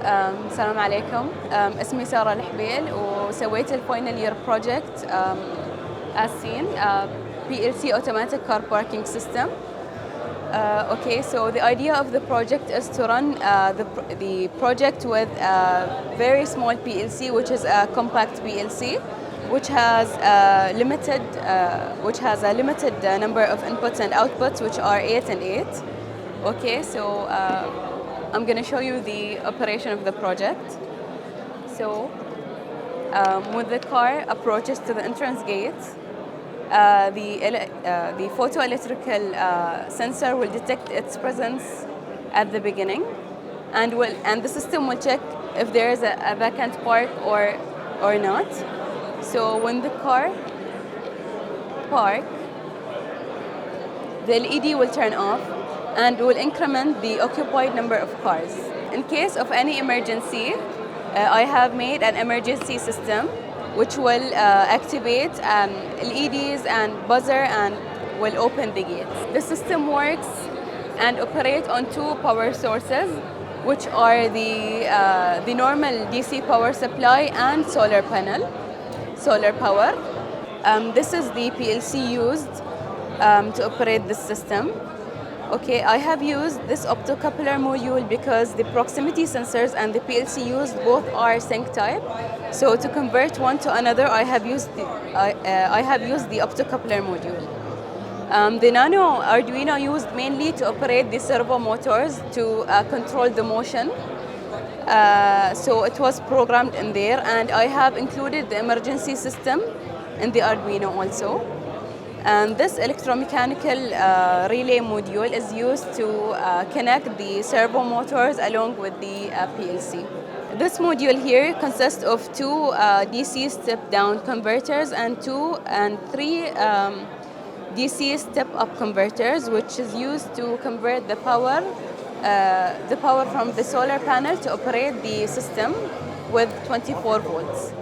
السلام عليكم. اسمي سارة الحبيل وسويت الفاينل يير بروجكت as seen PLC automatic car parking system. Okay, so the idea of the project is to run the project with a very small PLC, which is a compact PLC, which has a limited number of inputs and outputs, which are 8 and 8. Okay, so I'm going to show you the operation of the project. So when the car approaches to the entrance gate, the photoelectrical sensor will detect its presence at the beginning, and the system will check if there is a vacant park or not. So when the car parks, the LED will turn off and will increment the occupied number of cars. In case of any emergency, I have made an emergency system which will activate LEDs and buzzer and will open the gates. The system works and operates on two power sources, which are the normal DC power supply and solar power. This is the PLC used to operate this system. Okay, I have used this optocoupler module because the proximity sensors and the PLC used both are sync type. So to convert one to another, I have used the optocoupler module. The Nano Arduino used mainly to operate the servo motors to control the motion. So it was programmed in there, and I have included the emergency system in the Arduino also. And this electromechanical relay module is used to connect the servo motors along with the PLC. This module here consists of two DC step-down converters and three DC step-up converters, which is used to convert the power from the solar panel to operate the system with 24 volts.